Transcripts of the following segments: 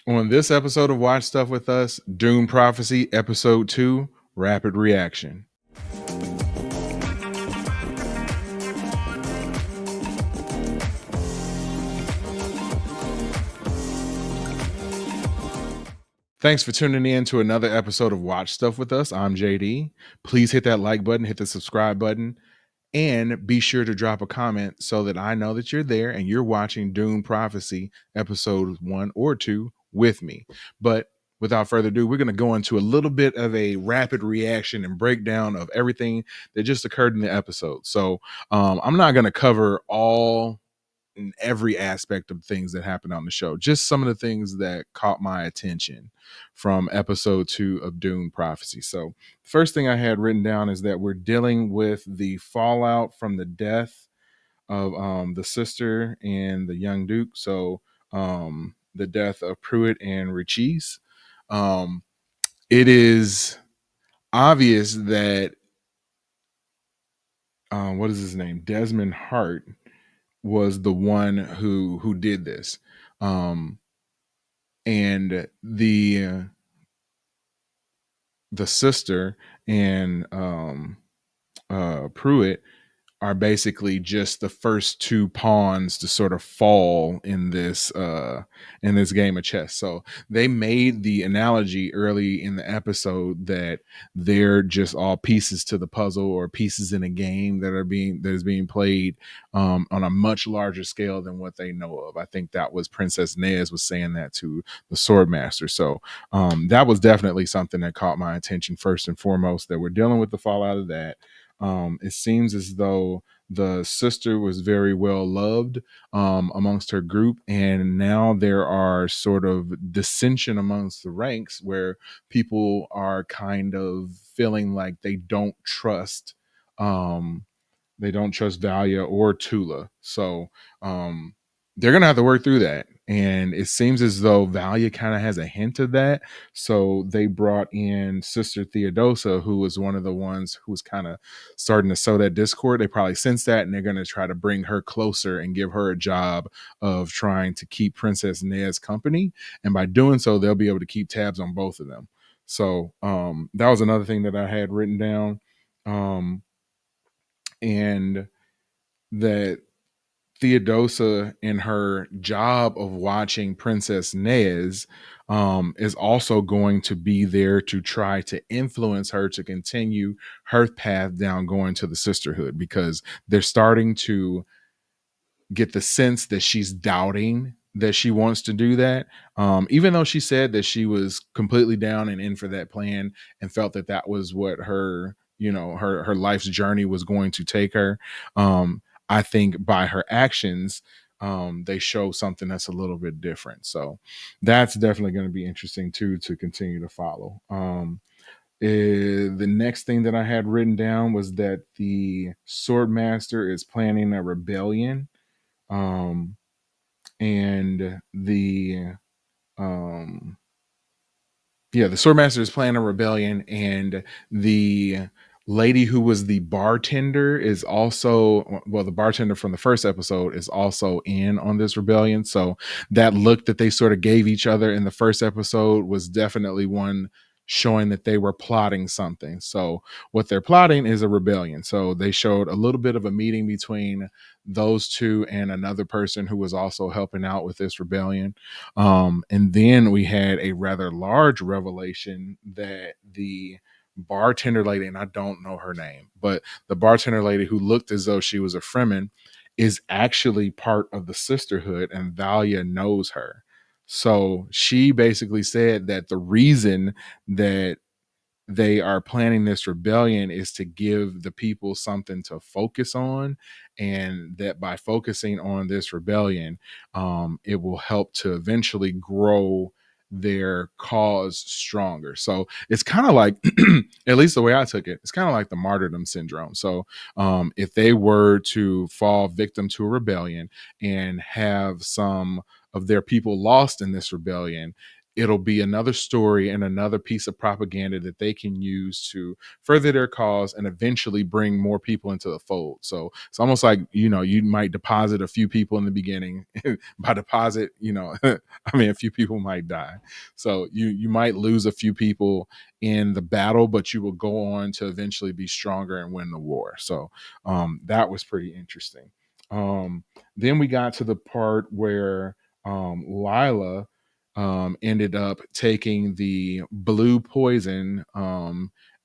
On this episode of Watch Stuff with Us, Dune Prophecy, Episode 2, Rapid Reaction. Thanks for tuning in to another episode of Watch Stuff with Us. I'm JD. Please hit that like button, hit the subscribe button, and be sure to drop a comment so that I know that you're there and you're watching Dune Prophecy Episode 1 or 2 with me. But without further ado, we're going to go into a little bit of a rapid reaction and breakdown of everything that just occurred in the episode. So I'm not going to cover all and every aspect of things that happened on the show, just some of the things that caught my attention from episode 2 of Dune Prophecy. So first thing I had written down is that we're dealing with the fallout from the death of the sister and the young Duke. So the death of Pruitt and Richise. It is obvious that what is his name? Desmond Hart was the one who did this. And the sister and Pruitt are basically just the first two pawns to sort of fall in this game of chess. So they made the analogy early in the episode that they're just all pieces to the puzzle or pieces in a game that is being played on a much larger scale than what they know of. I think that was Princess Nez was saying that to the Swordmaster. So that was definitely something that caught my attention first and foremost, that we're dealing with the fallout of that. It seems as though the sister was very well loved amongst her group, and now there are sort of dissension amongst the ranks where people are kind of feeling like they don't trust Valia or Tula. So they're gonna have to work through that. And it seems as though Valia kind of has a hint of that. So they brought in Sister Theodosa, who was one of the ones who was kind of starting to sow that discord. They probably sense that, and they're going to try to bring her closer and give her a job of trying to keep Princess Nez company. And by doing so, they'll be able to keep tabs on both of them. So that was another thing that I had written down. And that Theodosa, in her job of watching Princess Nez, is also going to be there to try to influence her to continue her path down going to the sisterhood, because they're starting to get the sense that she's doubting that she wants to do that, even though she said that she was completely down and in for that plan and felt that that was what her her life's journey was going to take her. I think by her actions, they show something that's a little bit different. So that's definitely going to be interesting too to continue to follow. The next thing that I had written down was that the Swordmaster is planning a rebellion, and the Swordmaster is planning a rebellion, and the lady who was the bartender is also, well, the bartender from the first episode is also in on this rebellion. So that look that they sort of gave each other in the first episode was definitely one showing that they were plotting something. So what they're plotting is a rebellion. So they showed a little bit of a meeting between those two and another person who was also helping out with this rebellion. And then we had a rather large revelation that the bartender lady, and I don't know her name, but the bartender lady who looked as though she was a Fremen is actually part of the sisterhood, and Valia knows her. So she basically said that the reason that they are planning this rebellion is to give the people something to focus on, and that by focusing on this rebellion, it will help to eventually grow their cause stronger. So it's kind of like, at least the way I took it, it's kind of like the martyrdom syndrome. So if they were to fall victim to a rebellion and have some of their people lost in this rebellion, it'll be another story and another piece of propaganda that they can use to further their cause and eventually bring more people into the fold. So it's almost like, you might deposit a few people in the beginning. By deposit, I mean, a few people might die. So you might lose a few people in the battle, but you will go on to eventually be stronger and win the war. So that was pretty interesting. Then we got to the part where Lila ended up taking the blue poison,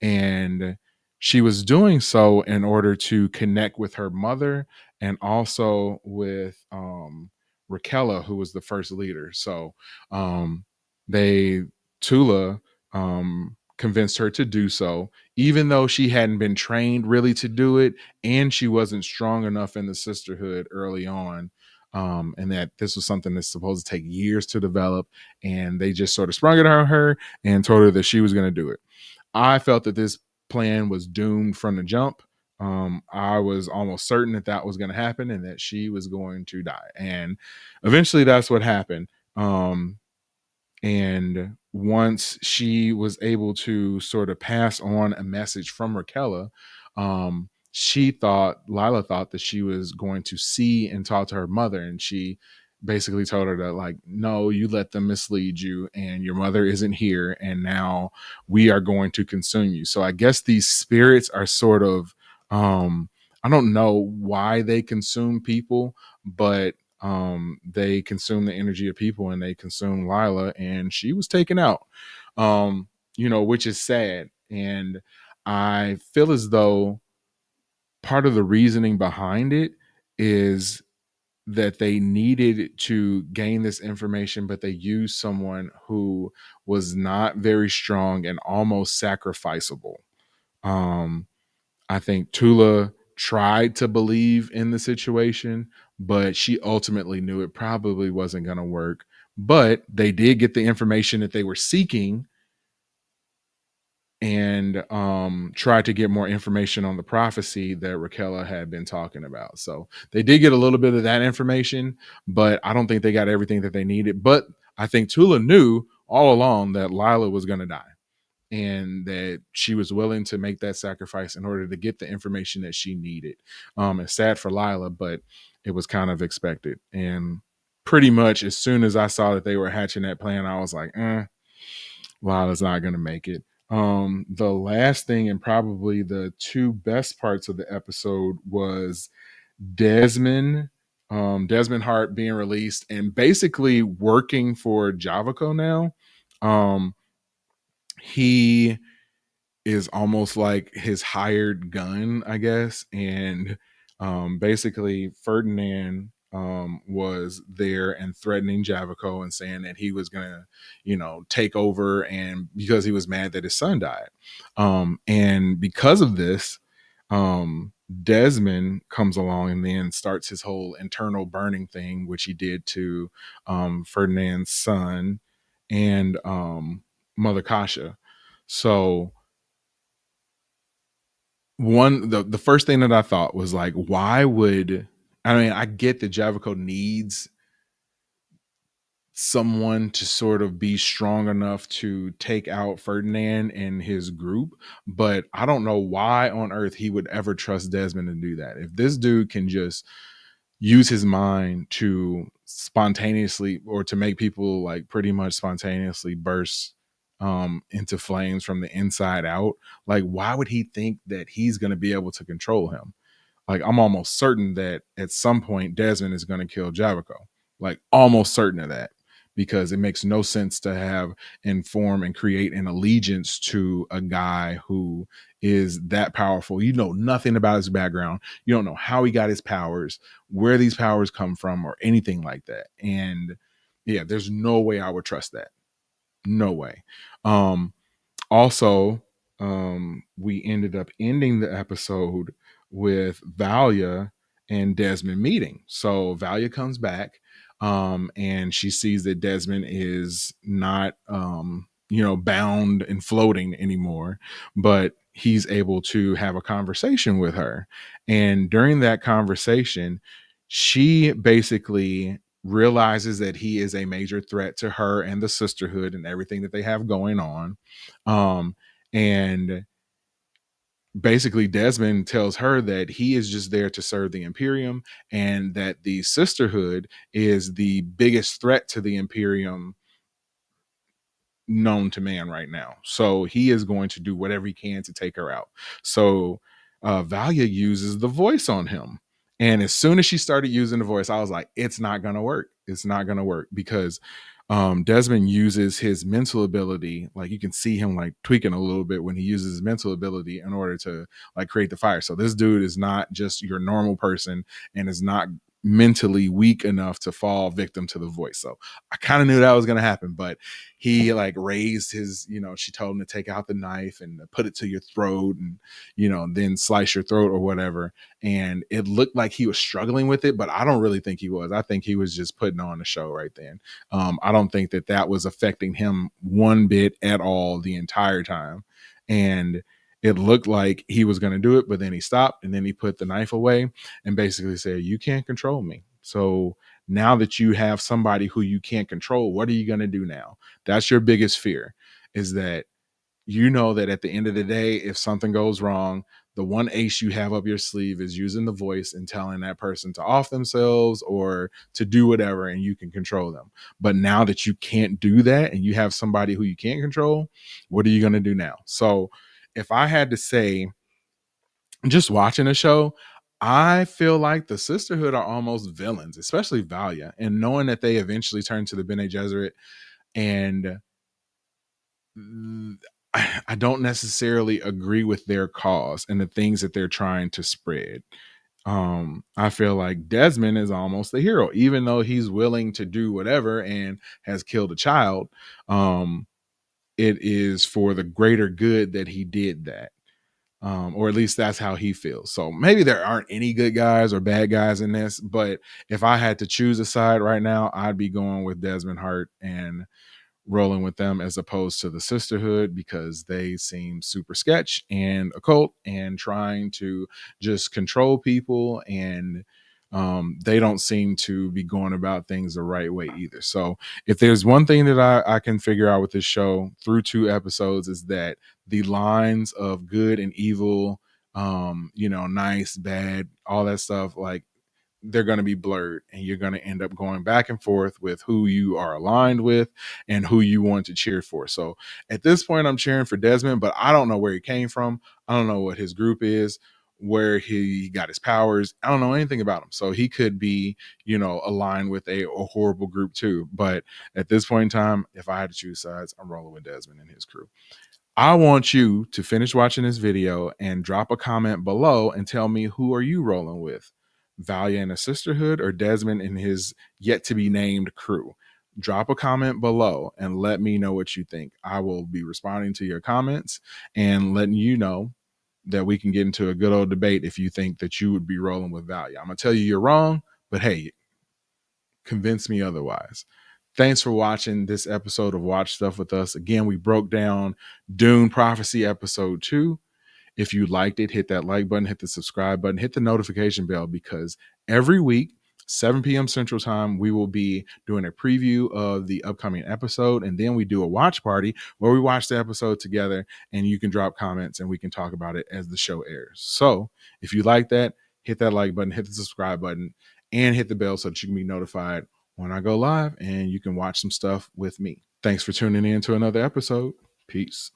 and she was doing so in order to connect with her mother and also with Raquella, who was the first leader. So they Tula convinced her to do so, even though she hadn't been trained really to do it, and she wasn't strong enough in the sisterhood early on. And that this was something that's supposed to take years to develop, and they just sort of sprung it on her and told her that she was going to do it. I felt that this plan was doomed from the jump. I was almost certain that that was going to happen and that she was going to die, and eventually that's what happened. And once she was able to sort of pass on a message from Raquella, Lila thought that she was going to see and talk to her mother. And she basically told her that, like, no, you let them mislead you, and your mother isn't here. And now we are going to consume you. So I guess these spirits are sort of, I don't know why they consume people, but they consume the energy of people, and they consume Lila, and she was taken out, which is sad. And I feel as though part of the reasoning behind it is that they needed to gain this information, but they used someone who was not very strong and almost sacrificable. um I think Tula tried to believe in the situation, but she ultimately knew it probably wasn't going to work. But they did get the information that they were seeking, and tried to get more information on the prophecy that Raquella had been talking about. So they did get a little bit of that information, but I don't think they got everything that they needed. But I think Tula knew all along that Lila was going to die, and that she was willing to make that sacrifice in order to get the information that she needed. It's sad for Lila, but it was kind of expected. And pretty much as soon as I saw that they were hatching that plan, I was like, Lila's not going to make it. The last thing, and probably the two best parts of the episode, was Desmond. Desmond Hart being released and basically working for Javaco now. He is almost like his hired gun, I guess. And basically, Ferdinand was there and threatening Javaco and saying that he was gonna, take over, and because he was mad that his son died. And because of this, Desmond comes along and then starts his whole internal burning thing, which he did to Ferdinand's son and Mother Kasha. So the first thing that I thought was, like, why would, I mean, I get that Javico needs someone to sort of be strong enough to take out Ferdinand and his group, but I don't know why on earth he would ever trust Desmond to do that. If this dude can just use his mind to spontaneously, or to make people like pretty much spontaneously burst into flames from the inside out, like, why would he think that he's going to be able to control him? Like, I'm almost certain that at some point Desmond is going to kill Javico. Like, almost certain of that, because it makes no sense to have and form and create an allegiance to a guy who is that powerful. You know nothing about his background. You don't know how he got his powers, where these powers come from, or anything like that. And yeah, there's no way I would trust that. No way. Um, Also, we ended up ending the episode with Valia and Desmond meeting. So Valia comes back, and she sees that Desmond is not, bound and floating anymore, but he's able to have a conversation with her. And during that conversation, she basically realizes that he is a major threat to her and the sisterhood and everything that they have going on. And basically Desmond tells her that he is just there to serve the Imperium, and that the sisterhood is the biggest threat to the Imperium known to man right now. So he is going to do whatever he can to take her out. So Valia uses the voice on him. And as soon as she started using the voice, I was like, it's not going to work. It's not going to work because Desmond uses his mental ability. Like you can see him like tweaking a little bit when he uses his mental ability in order to like create the fire. So this dude is not just your normal person and is not mentally weak enough to fall victim to the voice. So I kind of knew that was going to happen, but he like raised his, she told him to take out the knife and put it to your throat and, then slice your throat or whatever. And it looked like he was struggling with it, but I don't really think he was. I think he was just putting on the show right then. I don't think that was affecting him one bit at all the entire time. And it looked like he was going to do it, but then he stopped and then he put the knife away and basically said, you can't control me. So now that you have somebody who you can't control, what are you going to do now? That's your biggest fear, is that that at the end of the day, if something goes wrong, the one ace you have up your sleeve is using the voice and telling that person to off themselves or to do whatever, and you can control them. But now that you can't do that and you have somebody who you can't control, what are you going to do now? So if I had to say, just watching a show, I feel like the sisterhood are almost villains, especially Valia, and knowing that they eventually turn to the Bene Gesserit. And I don't necessarily agree with their cause and the things that they're trying to spread. I feel like Desmond is almost the hero, even though he's willing to do whatever and has killed a child. It is for the greater good that he did that. Or at least that's how he feels. So maybe there aren't any good guys or bad guys in this, but if I had to choose a side right now, I'd be going with Desmond Hart and rolling with them as opposed to the sisterhood, because they seem super sketch and occult and trying to just control people, and they don't seem to be going about things the right way either. So if there's one thing that I can figure out with this show through 2 episodes, is that the lines of good and evil, nice, bad, all that stuff, like they're going to be blurred, and you're going to end up going back and forth with who you are aligned with and who you want to cheer for. So at this point, I'm cheering for Desmond, but I don't know where he came from. I don't know what his group is, where he got his powers. I don't know anything about him. So he could be, aligned with a horrible group too. But at this point in time, if I had to choose sides, I'm rolling with Desmond and his crew. I want you to finish watching this video and drop a comment below and tell me, who are you rolling with? Valia and a sisterhood, or Desmond and his yet to be named crew? Drop a comment below and let me know what you think. I will be responding to your comments and letting you know that we can get into a good old debate if you think that you would be rolling with Valia. I'm going to tell you you're wrong, but hey, convince me otherwise. Thanks for watching this episode of Watch Stuff with us. Again, we broke down Dune Prophecy episode 2. If you liked it, hit that like button, hit the subscribe button, hit the notification bell, because every week, 7 p.m. Central Time, we will be doing a preview of the upcoming episode. And then we do a watch party where we watch the episode together, and you can drop comments and we can talk about it as the show airs. So if you like that, hit that like button, hit the subscribe button, and hit the bell so that you can be notified when I go live and you can watch some stuff with me. Thanks for tuning in to another episode. Peace.